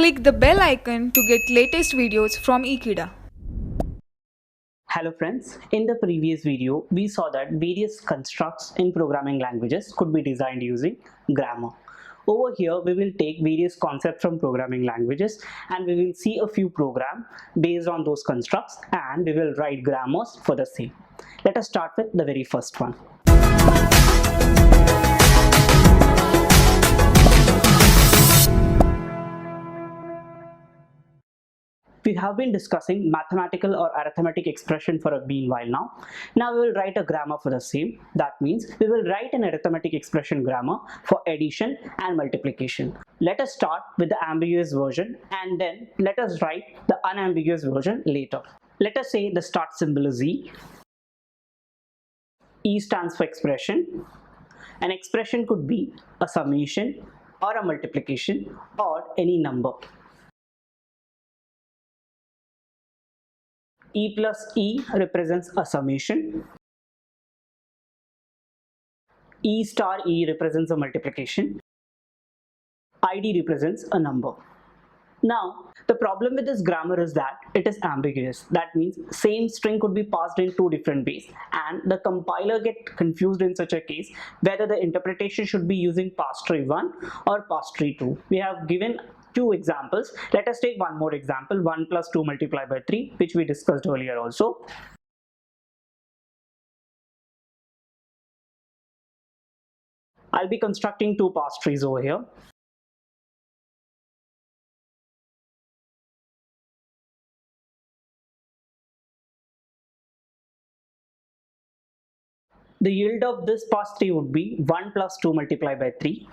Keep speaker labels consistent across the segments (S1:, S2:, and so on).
S1: Click the bell icon to get latest videos from Ekeeda.
S2: Hello friends, in the previous video we saw that various constructs in programming languages could be designed using grammar. Over here we will take various concepts from programming languages and we will see a few programs based on those constructs and we will write grammars for the same. Let us start with the very first one. We have been discussing mathematical or arithmetic expression for a meanwhile now. Now we will write a grammar for the same. That means we will write an arithmetic expression grammar for addition and multiplication. Let us start with the ambiguous version and then let us write the unambiguous version later. Let us say the start symbol is E. E stands for expression. An expression could be a summation or a multiplication or any number. E plus E represents a summation. E star E represents a multiplication. ID represents a number. Now, the problem with this grammar is that it is ambiguous. That means same string could be passed in two different ways and the compiler gets confused in such a case whether the interpretation should be using pass tree 1 or pass tree 2. We have given two examples. Let us take one more example, 1 plus 2 multiplied by 3, which we discussed earlier also. I'll be constructing two pass trees over here. The yield of this pass tree would be 1 plus 2 multiplied by 3.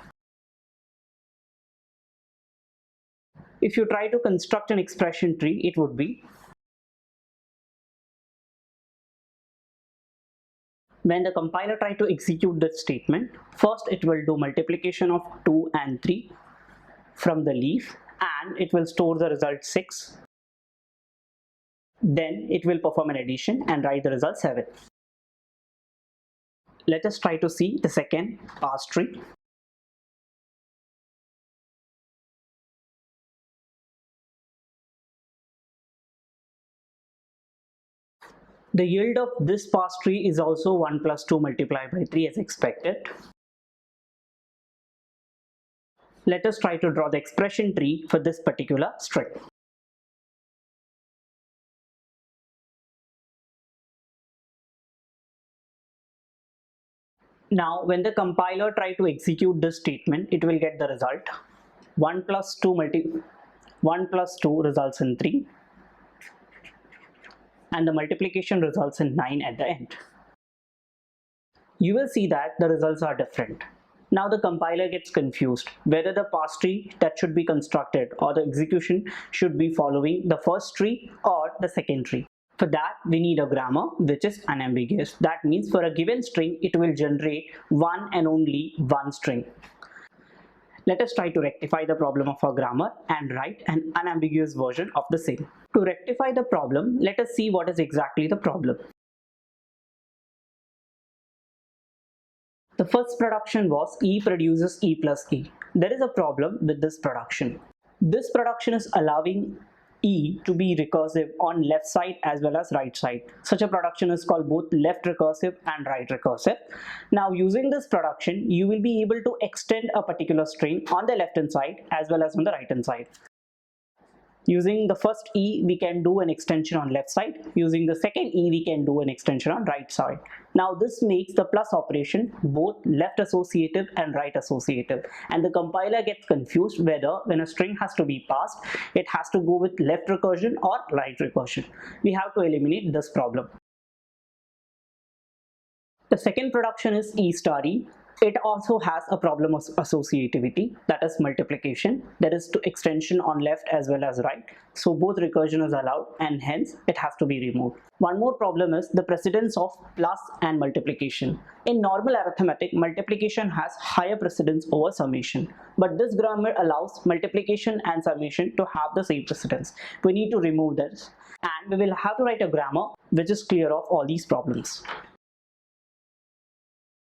S2: If you try to construct an expression tree, it would be when the compiler tries to execute the statement, first it will do multiplication of 2 and 3 from the leaf and it will store the result 6. Then it will perform an addition and write the result 7. Let us try to see the second pass tree. The yield of this pass tree is also 1 plus 2 multiplied by 3 as expected. Let us try to draw the expression tree for this particular string. Now, when the compiler tries to execute this statement, it will get the result 1 plus 2 results in 3. And the multiplication results in 9 at the end. You will see that the results are different. Now the compiler gets confused whether the pass tree that should be constructed or the execution should be following the first tree or the second tree. For that we need a grammar which is unambiguous. That means for a given string it will generate one and only one string. Let us try to rectify the problem of our grammar and write an unambiguous version of the same. To rectify the problem, let us see what is exactly the problem. The first production was E produces E plus E. There is a problem with this production. This production is allowing E to be recursive on left side as well as right side. Such a production is called both left recursive and right recursive. Now using this production, you will be able to extend a particular string on the left hand side as well as on the right hand side. Using the first E, we can do an extension on left side. Using the second E, we can do an extension on right side. Now this makes the plus operation both left associative and right associative. And the compiler gets confused whether when a string has to be passed, it has to go with left recursion or right recursion. We have to eliminate this problem. The second production is E star E. It also has a problem of associativity, that is multiplication. There is extension on left as well as right. So both recursion is allowed and hence it has to be removed. One more problem is the precedence of plus and multiplication. In normal arithmetic, multiplication has higher precedence over summation. But this grammar allows multiplication and summation to have the same precedence. We need to remove this and we will have to write a grammar which is clear of all these problems.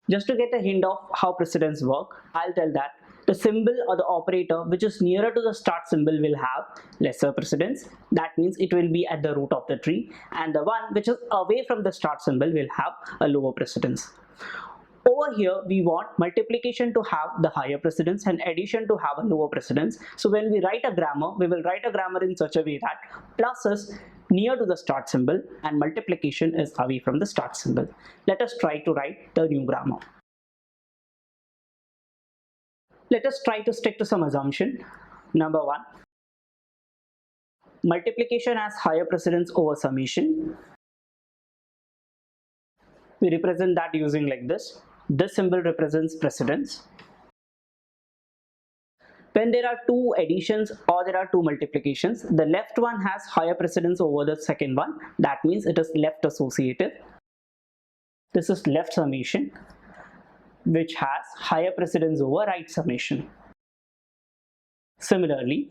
S2: Just to get a hint of how precedence work, I'll tell that The symbol or the operator which is nearer to the start symbol will have lesser precedence. That means it will be at the root of the tree, and the one which is away from the start symbol will have a lower precedence. Over here, we want multiplication to have the higher precedence and addition to have a lower precedence. So when we write a grammar, we will write a grammar in such a way that plus is near to the start symbol and multiplication is away from the start symbol. Let us try to write the new grammar. Let us try to stick to some assumption. Number one, multiplication has higher precedence over summation. We represent that using like this. This symbol represents precedence. When there are two additions or there are two multiplications, the left one has higher precedence over the second one. That means it is left associative. This is left summation, which has higher precedence over right summation. Similarly,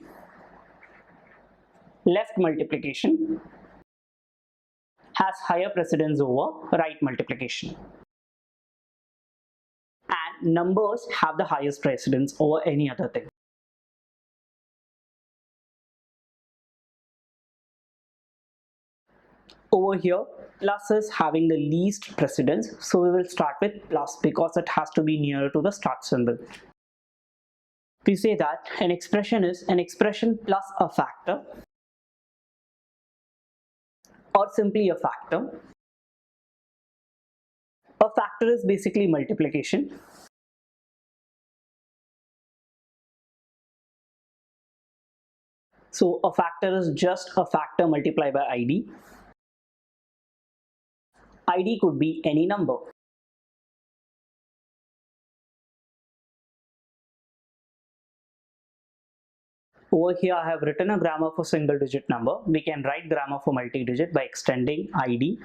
S2: left multiplication has higher precedence over right multiplication. And numbers have the highest precedence over any other thing. Over here, plus is having the least precedence, so we will start with plus because it has to be nearer to the start symbol. We say that an expression is an expression plus a factor, or simply a factor. A factor is basically multiplication. So a factor is just a factor multiplied by ID. ID could be any number. Over here I have written a grammar for single digit number. We can write grammar for multi-digit by extending ID.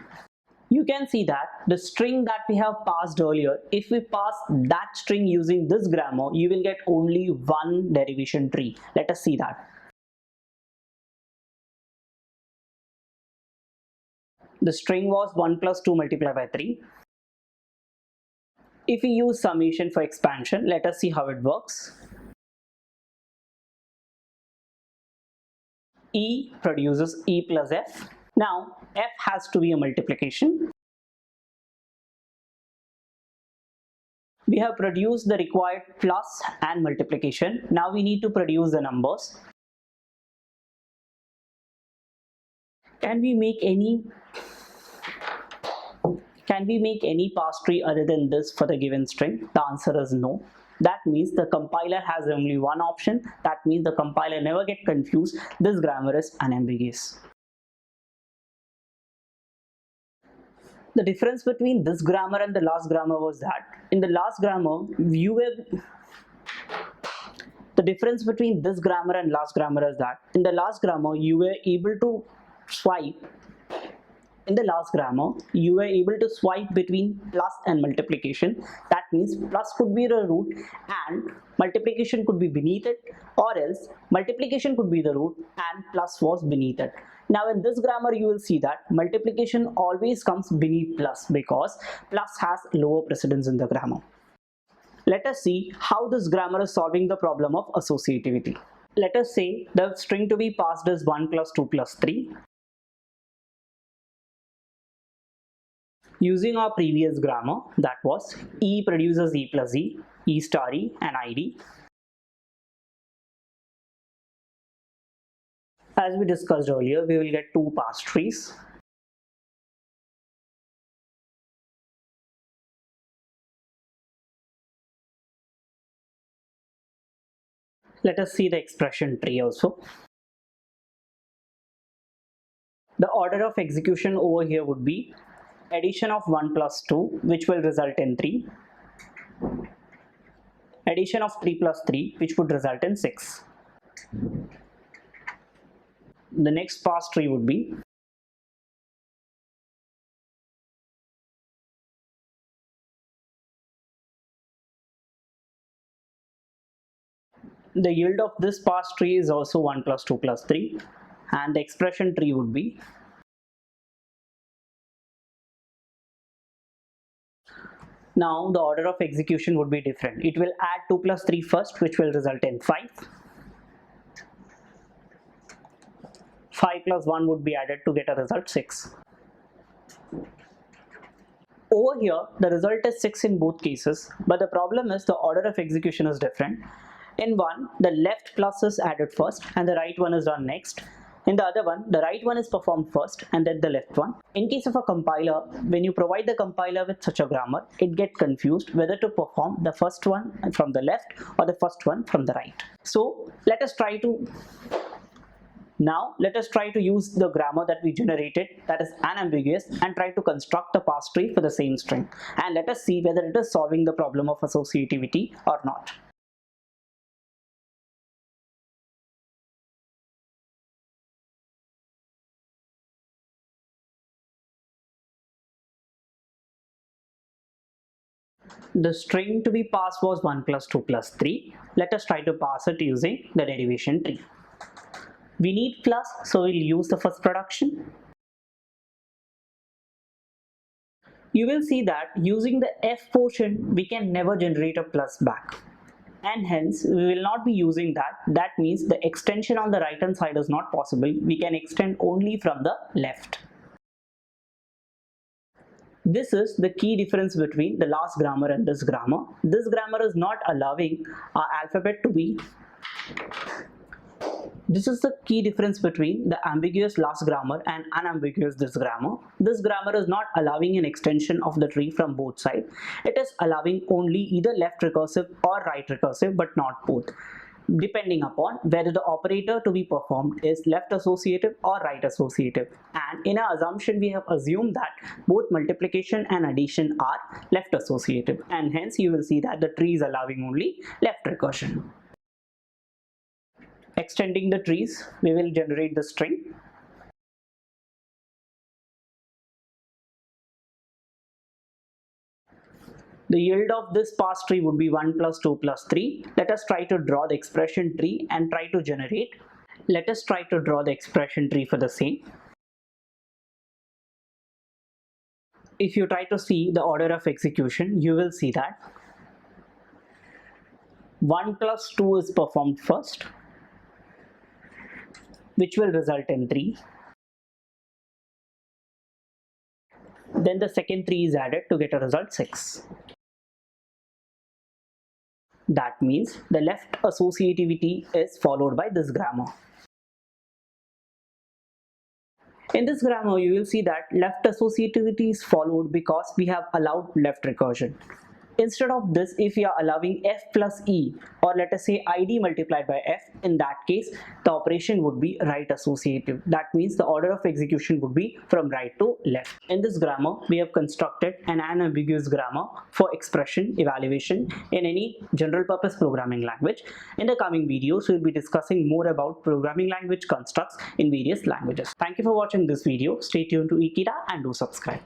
S2: You can see that the string that we have passed earlier, if we pass that string using this grammar, you will get only one derivation tree. Let us see that. The string was 1 plus 2 multiplied by 3. If we use summation for expansion, let us see how it works. E produces E plus F. Now, F has to be a multiplication. We have produced the required plus and multiplication. Now we need to produce the numbers. Can we make any pass tree other than this for the given string? The answer is no. That means the compiler has only one option. That means the compiler never get confused. This grammar is unambiguous. The difference between this grammar and the last grammar was that in the last grammar the difference between this grammar and last grammar is that in the last grammar you were able to swipe between plus and multiplication. That means plus could be the root and multiplication could be beneath it, or else multiplication could be the root and plus was beneath it. Now in this grammar you will see that multiplication always comes beneath plus because plus has lower precedence in the grammar. Let us see how this grammar is solving the problem of associativity. Let us say the string to be passed is 1 plus 2 plus 3. Using our previous grammar, that was E produces E plus E, E star E and ID. As we discussed earlier, we will get two pass trees. Let us see the expression tree also. The order of execution over here would be addition of 1 plus 2, which will result in 3. Addition of 3 plus 3, which would result in 6. The next pass tree would be the yield of this pass tree is also 1 plus 2 plus 3, and the expression tree would be Now the order of execution would be different. It will add 2 plus 3 first, which will result in 5. 5 plus 1 would be added to get a result 6. Over here, the result is 6 in both cases, but the problem is the order of execution is different. In one, the left plus is added first and the right one is done next. In the other one, the right one is performed first and then the left one. In case of a compiler, when you provide the compiler with such a grammar, it gets confused whether to perform the first one from the left or the first one from the right. So let us try to use the grammar that we generated, that is unambiguous, and try to construct a parse tree for the same string. And let us see whether it is solving the problem of associativity or not. The string to be parsed was 1 plus 2 plus 3. Let us try to parse it using the derivation tree. We need plus, so we'll use the first production. You will see that using the f portion, we can never generate a plus back. And hence, we will not be using that. That means the extension on the right hand side is not possible. We can extend only from the left. This is the key difference between the last grammar and this grammar. This grammar is not allowing our alphabet to be. This is the key difference between the ambiguous last grammar and unambiguous this grammar. This grammar is not allowing an extension of the tree from both sides. It is allowing only either left recursive or right recursive, but not both, depending upon whether the operator to be performed is left associative or right associative. And in our assumption, we have assumed that both multiplication and addition are left associative, and hence you will see that the tree is allowing only left recursion. Extending the trees, we will generate the string. The yield of this parse tree would be 1 plus 2 plus 3. Let us try to draw the expression tree and try to generate. Let us try to draw the expression tree for the same. If you try to see the order of execution, you will see that 1 plus 2 is performed first, which will result in 3. Then the second 3 is added to get a result 6. That means the left associativity is followed by this grammar. In this grammar, you will see that left associativity is followed because we have allowed left recursion. Instead of this, if we are allowing f plus e, or let us say id multiplied by f, in that case the operation would be right associative. That means the order of execution would be from right to left. In this grammar, we have constructed an unambiguous grammar for expression evaluation in any general purpose programming language. In the coming videos, we will be discussing more about programming language constructs in various languages. Thank you for watching this video. Stay tuned to Ekeeda and do subscribe.